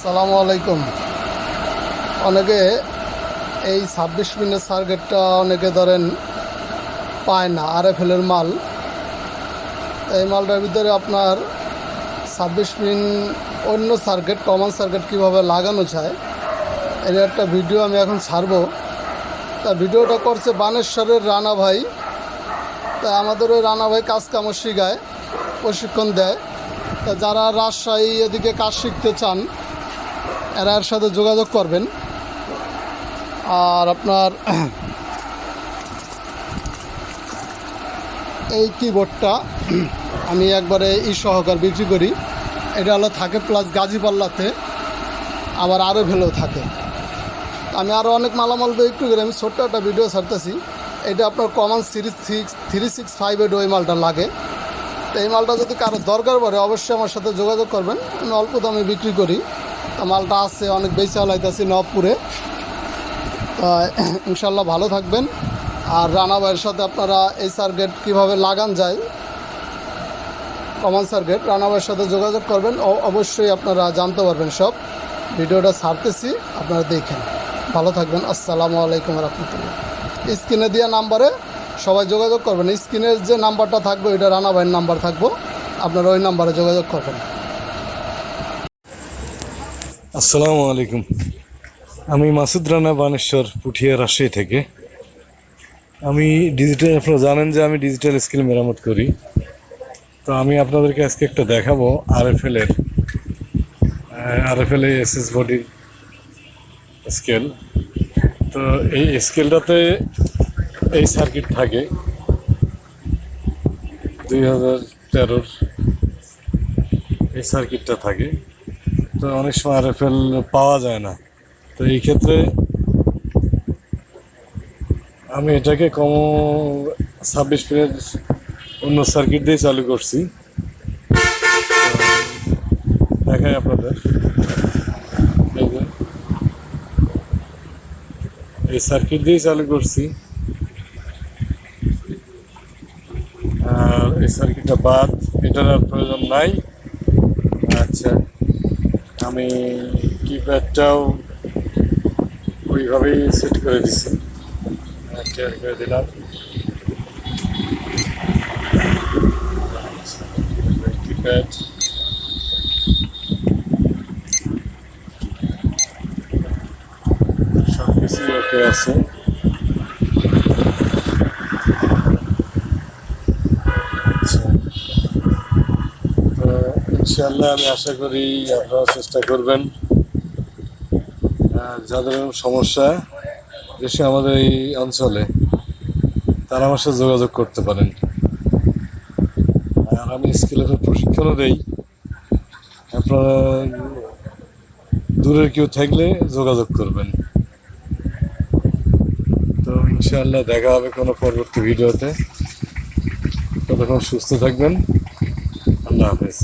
আসসালামু আলাইকুম। অনেকে এই 26 পিনের সার্কিটটা অনেকে ধরেন পায় না, RFL-এর মাল। এই মালটার ভিতরে আপনার 26 পিন অন্য সার্কিট, কমন সার্কিট কীভাবে লাগানো যায় এর একটা ভিডিও আমি এখন ছাড়বো। তা ভিডিওটা করছে বানেশ্বরের রানা ভাই। তা আমাদের ওই রানা ভাই কাজ কামও শিখায়, প্রশিক্ষণ দেয়। তা যারা রাজশাহী এদিকে কাজ শিখতে চান এরা এর সাথে যোগাযোগ করবেন। আর আপনার এই কিবোর্ডটা আমি একবারে সহকার বিক্রি করি। এটা হলো থাকে প্লাস গাজীপাল্লাতে, আবার আরও ভেলেও থাকে। আমি আরও অনেক মালামাল বিক্রি করি। আমি ছোট্ট একটা ভিডিও ছাড়তেছি। এটা আপনার কমন সিরিজ 3658 ওই মালটা লাগে। তো এই মালটা যদি কারো দরকার পড়ে অবশ্যই আমার সাথে যোগাযোগ করবেন। আমি অল্প দামে বিক্রি করি। মালটা আছে অনেক বেশি চালাইতেছি নবপুরে। ইনশাল্লাহ ভালো থাকবেন। আর রানা ভাইয়ের সাথে আপনারা এই সার্কিট কীভাবে লাগান যায়, কমন সার্কিট, রানা ভাইয়ের সাথে যোগাযোগ করবেন। অবশ্যই আপনারা জানতে পারবেন সব। ভিডিওটা ছাড়তেছি, আপনারা দেখেন। ভালো থাকবেন। আসসালামু আলাইকুম রহমতুল্লাহ। স্ক্রিনে দেওয়া নাম্বারে সবাই যোগাযোগ করবেন। স্ক্রিনের যে নাম্বারটা থাকবে ওইটা রানা ভাইয়ের নাম্বার থাকবো, আপনারা ওই নাম্বারে যোগাযোগ করবেন। আসসালামু আলাইকুম। আমি মাসুদ রানা, বানেশ্বর, পুঠিয়া, রাজশাহী থেকে। আমি আপনারা জানেন যে আমি ডিজিটাল স্কেল মেরামত করি। তো আমি আপনাদেরকে আজকে একটা দেখাবো আরএফএল এসএস বডির স্কেল। তো এই স্কেলটাতে এই সার্কিট থাকে 2013-র এই সার্কিটটা থাকে। তো অনেক সময় RFL পাওয়া যায় না। তো এই ক্ষেত্রে আমি এটাকে 26 পিনের অন্য সার্কিট দিয়ে চালু করছি। দেখাই আপনাদের। এই সার্কিট দিয়ে চালু করছি। আর এই সার্কিটটা বাদ, এটার আর প্রয়োজন নাই। আচ্ছা, আমি কিপ্যাডটাও ওইভাবেই সেট করে দিছি, টেয়ার করে দিলাম। কিপ্যাড সব কিছুই ওকে আছে। আচ্ছা, তো ইনশাল্লাহ আমি আশা করি আপনারা চেষ্টা করবেন। যাদের সমস্যা দেশে আমাদের এই অঞ্চলে, তারা আমার সাথে যোগাযোগ করতে পারেন। আর আমি স্কেলের প্রশিক্ষণও দেই। আপনারা দূরের কেউ থাকলে যোগাযোগ করবেন। তো ইনশাআল্লাহ দেখা হবে কোনো পরবর্তী ভিডিওতে। ততক্ষণ সুস্থ থাকবেন। আল্লাহ হাফেজ।